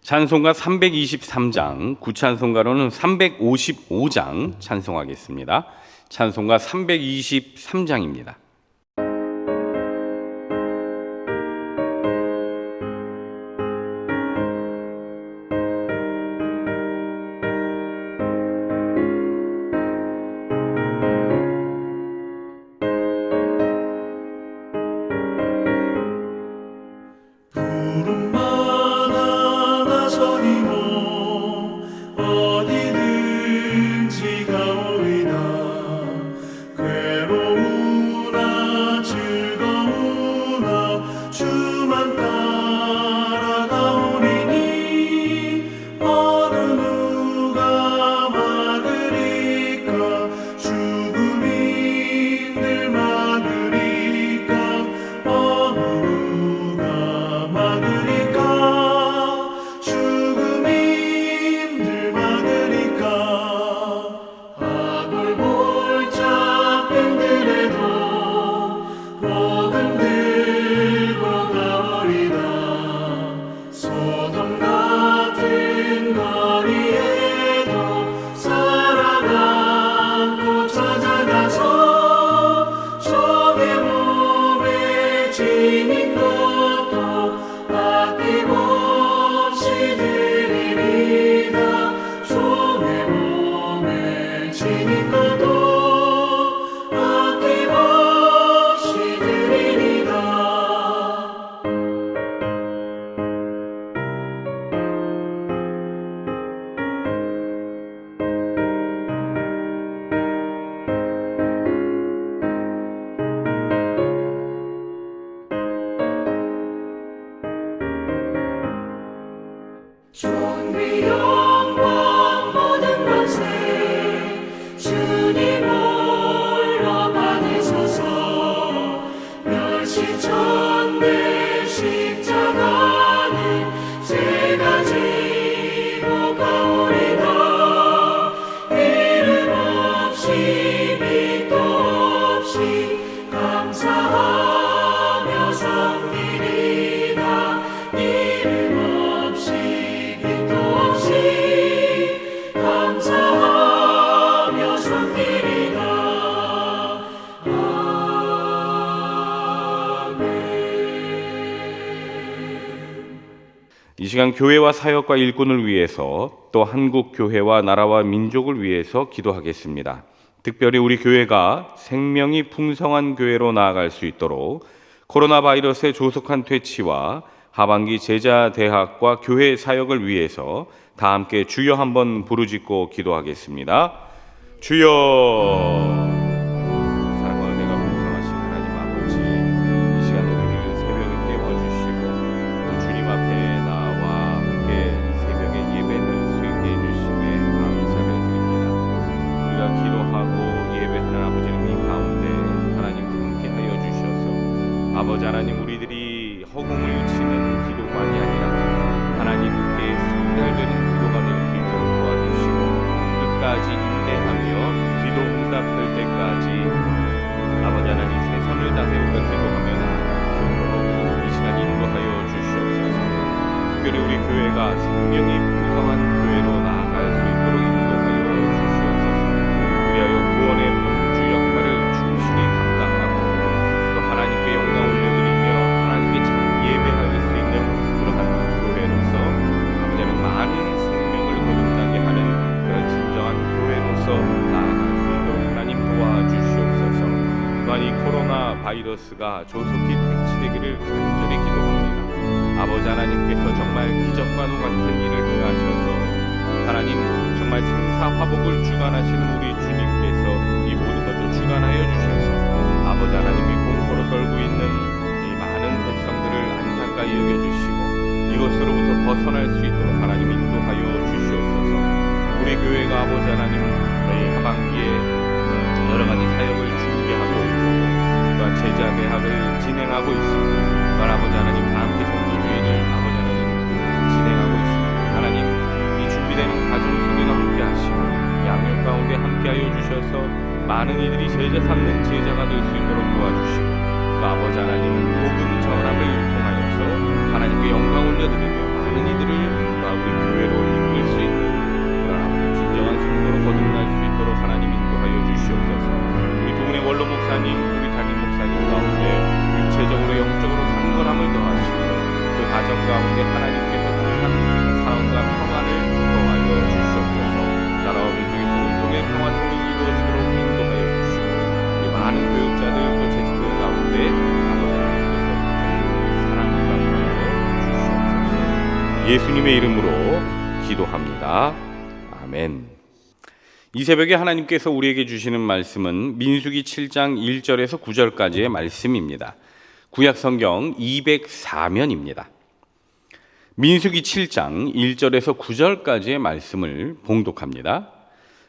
찬송가 323장, 구찬송가로는 355장 찬송하겠습니다. 찬송가 323장입니다. 이 시간 교회와 사역과 일꾼을 위해서 또 한국 교회와 나라와 민족을 위해서 기도하겠습니다. 특별히 우리 교회가 생명이 풍성한 교회로 나아갈 수 있도록 코로나 바이러스의 조속한 퇴치와 하반기 제자 대학과 교회 사역을 위해서 다 함께 주여 한번 부르짖고 기도하겠습니다. 주여. 아버지 하나님, 우리들이 허공을 치는 기도만이 아니라 하나님께 상달되는 기도가 될 수 있도록 도와주시고 끝까지 인내하며 기도 응답될 때까지 아버지 하나님 최선을 다해 우리가 기도하면 이 시간 인도하여 주시옵소서. 특별히 우리 교회가 생명이 풍성한 교회로 나아갈 수 있도록 인도하여 주시옵소서. 그리하여 구원의 본주 역할을 충실히 감당하고 또 하나님께 영광 올려드리며 하나님께 참 예배할 수 있는 그러한 교회로서 아버지는 많은 생명을 거듭나게 하는 그런 진정한 교회로서 나아갈 수 있도록 하나님 도와주시옵소서. 또한 이 코로나 바이러스가 조속히 퇴치되기를 간절히 기도합니다. 아버지 하나님께서 정말 기적과도 같은 일을 행하셔서 하나님 정말 생사화복을 주관하시는 우리 주님께서 이 모든 것도 주관하여 주셔서 아버지 하나님이 공포로 떨고 있는 이 많은 백성들을 안타까이 여겨주시고 이것으로부터 벗어날 수 있도록 하나님 인도하여 주시옵소서. 우리 교회가 아버지 하나님 이 하반기에 여러 가지 사역을 준비하고 있고 또한 제자 대학을 진행하고 있습니다. 또한 아버지 하나님 다 함께 전도주의를 아버지 하나님 진행하고 있습니다. 하나님 이 준비된 가정 속에도 함께 하시고 양육 가운데 함께하여 주셔서 많은 이들이 제자 삼는 제자가 될 수 있도록 도와주시고 또 아버지 하나님 복음 전함을 통하여서 하나님께 영광 올려드리며 많은 이들을 인도하고 가운데 하나님께서 항상 사랑과 평안을 더하여 주시옵소서. 나라와 민족의 공동의 평화통일이 이루어지도록 인도하여 주시고 우리 많은 교육자들 또 재직들 가운데 아버지 하나님께서 사랑과 주시옵소서. 예수님의 이름으로 기도합니다. 아멘. 이 새벽에 하나님께서 우리에게 주시는 말씀은 민수기 7장 1절에서 9절까지의 말씀입니다. 구약 성경 204면입니다. 민수기 7장 1절에서 9절까지의 말씀을 봉독합니다.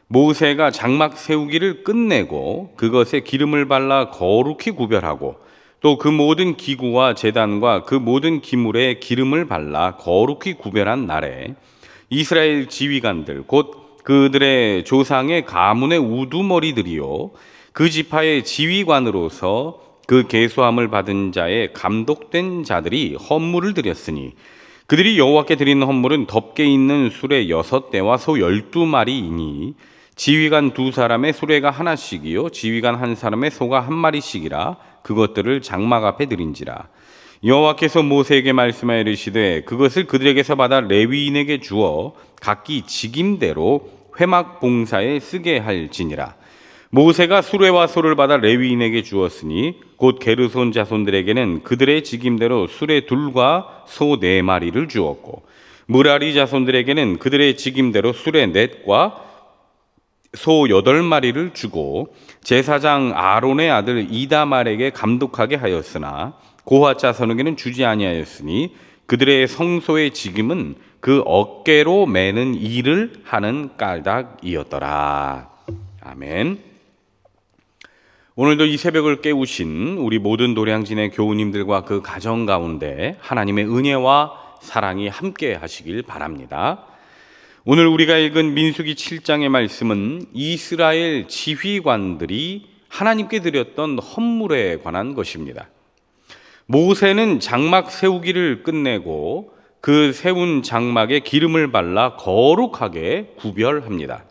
모세가 장막 세우기를 끝내고 그것에 기름을 발라 거룩히 구별하고 또 그 모든 기구와 제단과 그 모든 기물에 기름을 발라 거룩히 구별한 날에 이스라엘 지휘관들 곧 그들의 조상의 가문의 우두머리들이요 그 지파의 지휘관으로서 그 계수함을 받은 자의 감독된 자들이 헌물을 드렸으니 그들이 여호와께 드리는 헌물은 덮개 있는 수레 6대와 소 12마리이니 지휘관 2사람의 수레가 하나씩이요 지휘관 1사람의 소가 1마리씩이라 그것들을 장막 앞에 드린지라. 여호와께서 모세에게 말씀하여 이르시되 그것을 그들에게서 받아 레위인에게 주어 각기 직임대로 회막 봉사에 쓰게 할지니라. 모세가 수레와 소를 받아 레위인에게 주었으니 곧 게르손 자손들에게는 그들의 직임대로 수레 2과 소 4마리를 주었고 므라리 자손들에게는 그들의 직임대로 수레 4과 소 8마리를 주고 제사장 아론의 아들 이다말에게 감독하게 하였으나 고핫 자손에게는 주지 아니하였으니 그들의 성소의 직임은 그 어깨로 매는 일을 하는 까닭이었더라. 아멘. 오늘도 이 새벽을 깨우신 우리 모든 노량진의 교우님들과 그 가정 가운데 하나님의 은혜와 사랑이 함께 하시길 바랍니다. 오늘 우리가 읽은 민수기 7장의 말씀은 이스라엘 지휘관들이 하나님께 드렸던 헌물에 관한 것입니다. 모세는 장막 세우기를 끝내고 그 세운 장막에 기름을 발라 거룩하게 구별합니다.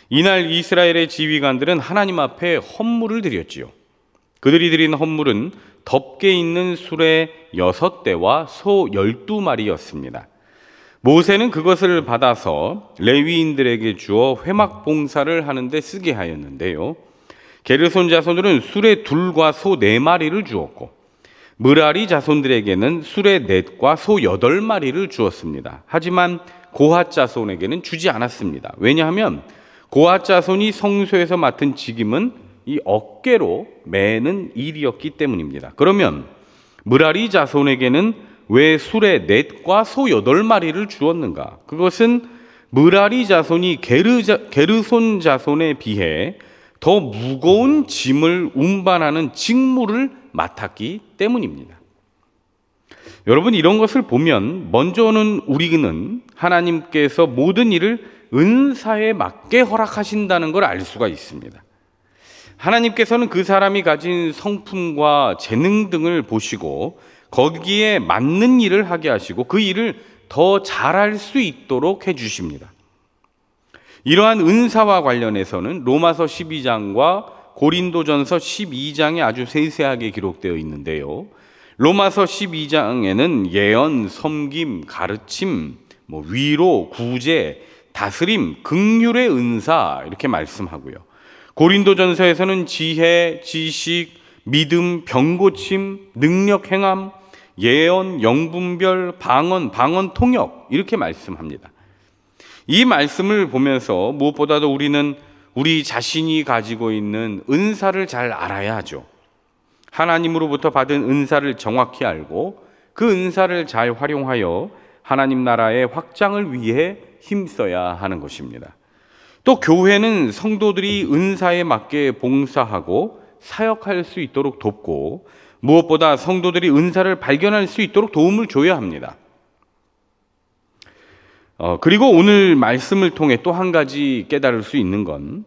이날 이스라엘의 지휘관들은 하나님 앞에 헌물을 드렸지요. 그들이 드린 헌물은 덮개 있는 수레 6대와 소 12마리였습니다. 모세는 그것을 받아서 레위인들에게 주어 회막 봉사를 하는데 쓰게 하였는데요. 게르손 자손들은 수레 2과 소 4마리를 주었고 므라리 자손들에게는 수레 4과 소 8마리를 주었습니다. 하지만 고핫 자손에게는 주지 않았습니다. 왜냐하면 고핫 자손이 성소에서 맡은 직임은 이 어깨로 매는 일이었기 때문입니다. 그러면 므라리 자손에게는 왜 수레 4과 소 8마리를 주었는가? 그것은 므라리 자손이 게르손 자손에 비해 더 무거운 짐을 운반하는 직무를 맡았기 때문입니다. 여러분, 이런 것을 보면 먼저는 우리는 하나님께서 모든 일을 은사에 맞게 허락하신다는 걸 알 수가 있습니다. 하나님께서는 그 사람이 가진 성품과 재능 등을 보시고 거기에 맞는 일을 하게 하시고 그 일을 더 잘할 수 있도록 해주십니다. 이러한 은사와 관련해서는 로마서 12장과 고린도전서 12장에 아주 세세하게 기록되어 있는데요. 로마서 12장에는 예언, 섬김, 가르침, 위로, 구제, 다스림, 긍휼의 은사 이렇게 말씀하고요. 고린도전서에서는 지혜, 지식, 믿음, 병고침, 능력 행함, 예언, 영분별, 방언 통역 이렇게 말씀합니다. 이 말씀을 보면서 무엇보다도 우리는 우리 자신이 가지고 있는 은사를 잘 알아야 하죠. 하나님으로부터 받은 은사를 정확히 알고 그 은사를 잘 활용하여 하나님 나라의 확장을 위해 힘써야 하는 것입니다. 또 교회는 성도들이 은사에 맞게 봉사하고 사역할 수 있도록 돕고 무엇보다 성도들이 은사를 발견할 수 있도록 도움을 줘야 합니다. 그리고 오늘 말씀을 통해 또 한 가지 깨달을 수 있는 건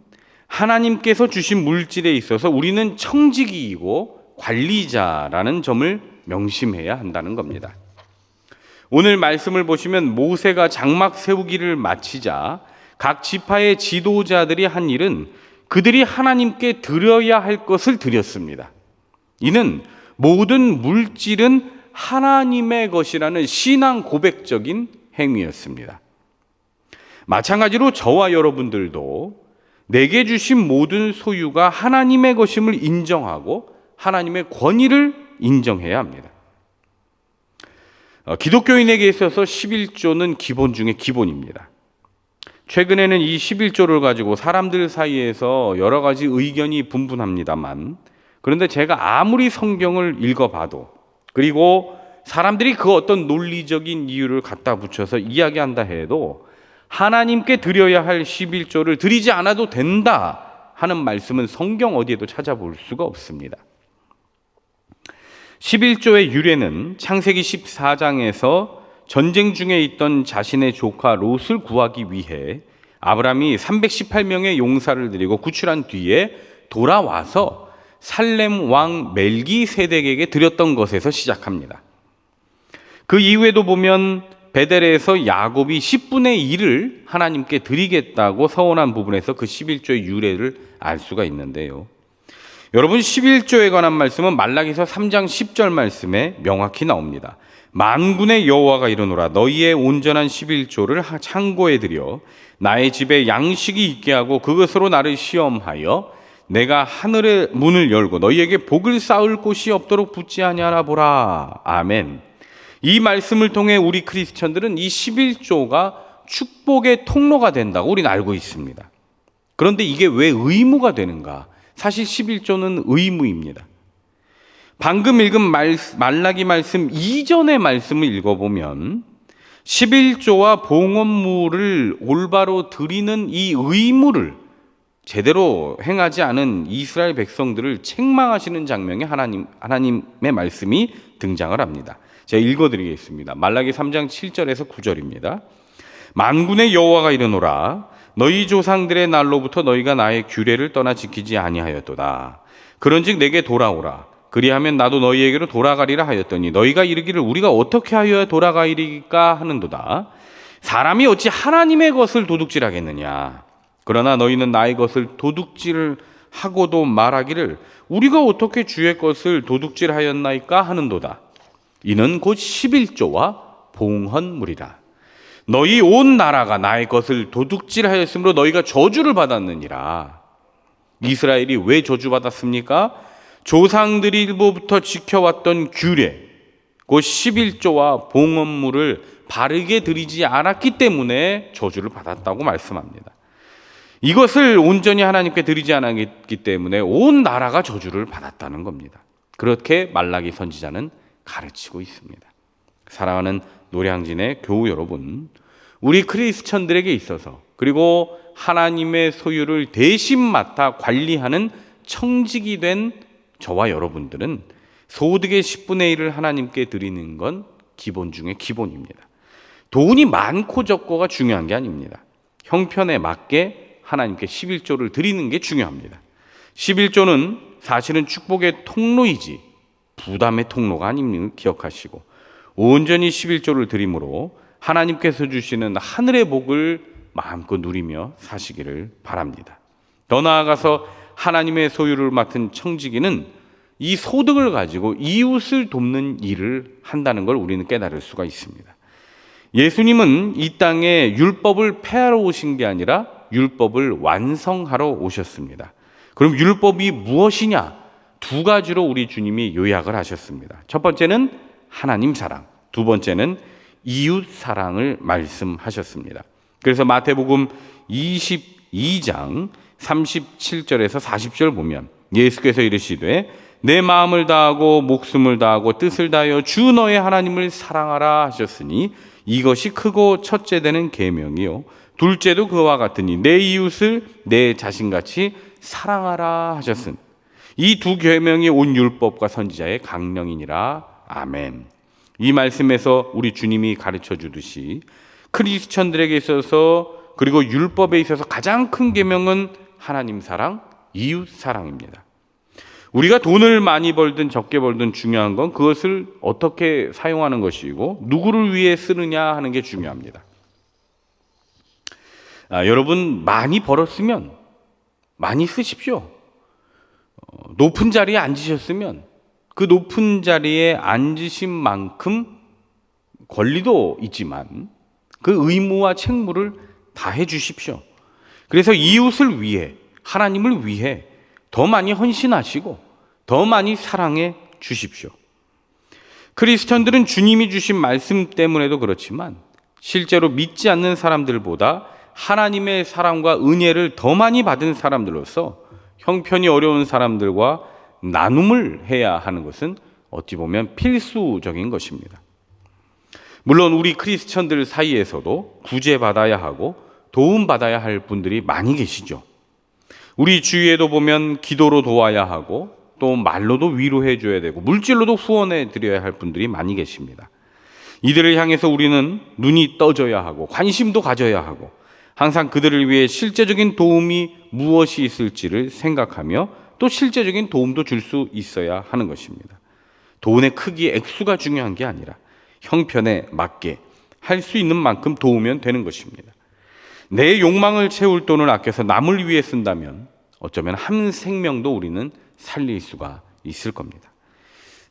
하나님께서 주신 물질에 있어서 우리는 청지기이고 관리자라는 점을 명심해야 한다는 겁니다. 오늘 말씀을 보시면 모세가 장막 세우기를 마치자 각 지파의 지도자들이 한 일은 그들이 하나님께 드려야 할 것을 드렸습니다. 이는 모든 물질은 하나님의 것이라는 신앙 고백적인 행위였습니다. 마찬가지로 저와 여러분들도 내게 주신 모든 소유가 하나님의 것임을 인정하고 하나님의 권위를 인정해야 합니다. 기독교인에게 있어서 11조는 기본 중에 기본입니다. 최근에는 이 11조를 가지고 사람들 사이에서 여러 가지 의견이 분분합니다만, 그런데 제가 아무리 성경을 읽어봐도, 그리고 사람들이 그 어떤 논리적인 이유를 갖다 붙여서 이야기한다 해도 하나님께 드려야 할 11조를 드리지 않아도 된다 하는 말씀은 성경 어디에도 찾아볼 수가 없습니다. 11조의 유래는 창세기 14장에서 전쟁 중에 있던 자신의 조카 롯을 구하기 위해 아브라함이 318명의 용사를 드리고 구출한 뒤에 돌아와서 살렘 왕 멜기세덱에게 드렸던 것에서 시작합니다. 그 이후에도 보면 베델에서 야곱이 10분의 1을 하나님께 드리겠다고 서원한 부분에서 그 11조의 유래를 알 수가 있는데요. 여러분, 11조에 관한 말씀은 말라기서 3장 10절 말씀에 명확히 나옵니다. 만군의 여호와가 이르노라, 너희의 온전한 11조를 창고에 들여 나의 집에 양식이 있게 하고 그것으로 나를 시험하여 내가 하늘의 문을 열고 너희에게 복을 쌓을 곳이 없도록 붙지 아니하나 보라. 아멘. 이 말씀을 통해 우리 크리스천들은 이 11조가 축복의 통로가 된다고 우리는 알고 있습니다. 그런데 이게 왜 의무가 되는가? 사실 11조는 의무입니다. 방금 읽은 말라기 말씀 이전의 말씀을 읽어보면 11조와 봉헌물을 올바로 드리는 이 의무를 제대로 행하지 않은 이스라엘 백성들을 책망하시는 장면에 하나님의 말씀이 등장을 합니다. 제가 읽어드리겠습니다. 말라기 3장 7절에서 9절입니다. 만군의 여호와가 이르노라, 너희 조상들의 날로부터 너희가 나의 규례를 떠나 지키지 아니하였도다. 그런즉 내게 돌아오라. 그리하면 나도 너희에게로 돌아가리라 하였더니 너희가 이르기를 우리가 어떻게 하여야 돌아가리까 하는도다. 사람이 어찌 하나님의 것을 도둑질하겠느냐. 그러나 너희는 나의 것을 도둑질하고도 말하기를 우리가 어떻게 주의 것을 도둑질하였나이까 하는도다. 이는 곧 11조와 봉헌물이라. 너희 온 나라가 나의 것을 도둑질하였으므로 너희가 저주를 받았느니라. 이스라엘이 왜 저주받았습니까? 조상들로부터 지켜왔던 규례, 곧 11조와 봉헌물을 바르게 드리지 않았기 때문에 저주를 받았다고 말씀합니다. 이것을 온전히 하나님께 드리지 않았기 때문에 온 나라가 저주를 받았다는 겁니다. 그렇게 말라기 선지자는 가르치고 있습니다. 사랑하는 노량진의 교우 여러분, 우리 크리스천들에게 있어서, 그리고 하나님의 소유를 대신 맡아 관리하는 청직이 된 저와 여러분들은 소득의 10분의 1을 하나님께 드리는 건 기본 중에 기본입니다. 돈이 많고 적고가 중요한 게 아닙니다. 형편에 맞게 하나님께 11조를 드리는 게 중요합니다. 11조는 사실은 축복의 통로이지 부담의 통로가 아님을 기억하시고 온전히 11조를 드림으로 하나님께서 주시는 하늘의 복을 마음껏 누리며 사시기를 바랍니다. 더 나아가서 하나님의 소유를 맡은 청지기는 이 소득을 가지고 이웃을 돕는 일을 한다는 걸 우리는 깨달을 수가 있습니다. 예수님은 이 땅에 율법을 폐하러 오신 게 아니라 율법을 완성하러 오셨습니다. 그럼 율법이 무엇이냐? 두 가지로 우리 주님이 요약을 하셨습니다. 첫 번째는 하나님 사랑, 두 번째는 이웃 사랑을 말씀하셨습니다. 그래서 마태복음 22장 37절에서 40절 보면 예수께서 이르시되 내 마음을 다하고 목숨을 다하고 뜻을 다하여 주 너의 하나님을 사랑하라 하셨으니 이것이 크고 첫째 되는 계명이요 둘째도 그와 같으니 내 이웃을 내 자신같이 사랑하라 하셨으니 이 두 계명이 온 율법과 선지자의 강령이니라. 아멘. 이 말씀에서 우리 주님이 가르쳐 주듯이 크리스천들에게 있어서 그리고 율법에 있어서 가장 큰 계명은 하나님 사랑, 이웃 사랑입니다. 우리가 돈을 많이 벌든 적게 벌든 중요한 건 그것을 어떻게 사용하는 것이고 누구를 위해 쓰느냐 하는 게 중요합니다. 여러분 많이 벌었으면 많이 쓰십시오. 높은 자리에 앉으셨으면 그 높은 자리에 앉으신 만큼 권리도 있지만 그 의무와 책무를 다해 주십시오. 그래서 이웃을 위해, 하나님을 위해 더 많이 헌신하시고 더 많이 사랑해 주십시오. 크리스천들은 주님이 주신 말씀 때문에도 그렇지만 실제로 믿지 않는 사람들보다 하나님의 사랑과 은혜를 더 많이 받은 사람들로서 형편이 어려운 사람들과 나눔을 해야 하는 것은 어찌 보면 필수적인 것입니다. 물론 우리 크리스천들 사이에서도 구제받아야 하고 도움받아야 할 분들이 많이 계시죠. 우리 주위에도 보면 기도로 도와야 하고 또 말로도 위로해 줘야 되고 물질로도 후원해 드려야 할 분들이 많이 계십니다. 이들을 향해서 우리는 눈이 떠져야 하고 관심도 가져야 하고 항상 그들을 위해 실제적인 도움이 무엇이 있을지를 생각하며 또 실제적인 도움도 줄 수 있어야 하는 것입니다. 돈의 크기, 액수가 중요한 게 아니라 형편에 맞게 할 수 있는 만큼 도우면 되는 것입니다. 내 욕망을 채울 돈을 아껴서 남을 위해 쓴다면 어쩌면 한 생명도 우리는 살릴 수가 있을 겁니다.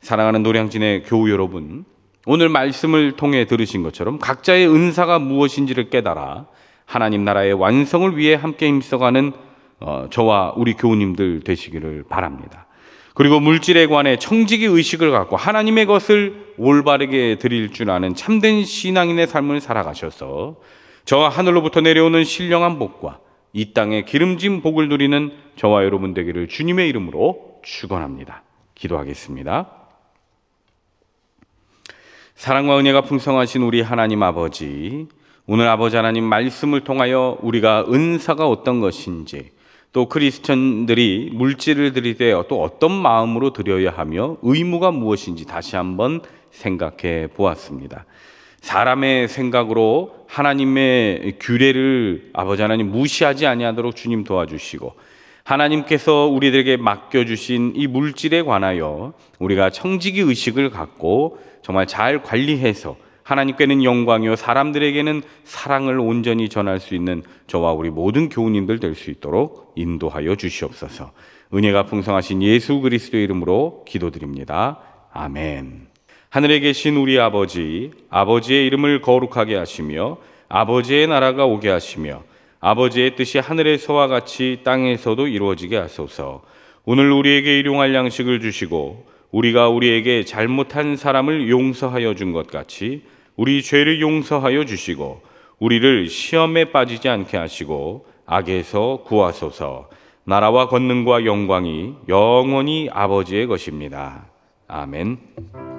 사랑하는 노량진의 교우 여러분, 오늘 말씀을 통해 들으신 것처럼 각자의 은사가 무엇인지를 깨달아 하나님 나라의 완성을 위해 함께 힘써가는 저와 우리 교우님들 되시기를 바랍니다. 그리고 물질에 관해 청지기 의식을 갖고 하나님의 것을 올바르게 드릴 줄 아는 참된 신앙인의 삶을 살아가셔서 저와 하늘로부터 내려오는 신령한 복과 이 땅의 기름진 복을 누리는 저와 여러분 되기를 주님의 이름으로 축원합니다. 기도하겠습니다. 사랑과 은혜가 풍성하신 우리 하나님 아버지, 오늘 아버지 하나님 말씀을 통하여 우리가 은사가 어떤 것인지, 또 크리스천들이 물질을 드릴 때 또 어떤 마음으로 드려야 하며 의무가 무엇인지 다시 한번 생각해 보았습니다. 사람의 생각으로 하나님의 규례를 아버지 하나님 무시하지 아니하도록 주님 도와주시고, 하나님께서 우리들에게 맡겨주신 이 물질에 관하여 우리가 청지기 의식을 갖고 정말 잘 관리해서 하나님께는 영광이요 사람들에게는 사랑을 온전히 전할 수 있는 저와 우리 모든 교우님들 될 수 있도록 인도하여 주시옵소서. 은혜가 풍성하신 예수 그리스도의 이름으로 기도드립니다. 아멘. 하늘에 계신 우리 아버지, 아버지의 이름을 거룩하게 하시며 아버지의 나라가 오게 하시며 아버지의 뜻이 하늘에서와 같이 땅에서도 이루어지게 하소서. 오늘 우리에게 일용할 양식을 주시고 우리가 우리에게 잘못한 사람을 용서하여 준 것 같이 우리 죄를 용서하여 주시고 우리를 시험에 빠지지 않게 하시고 악에서 구하소서. 나라와 권능과 영광이 영원히 아버지의 것입니다. 아멘.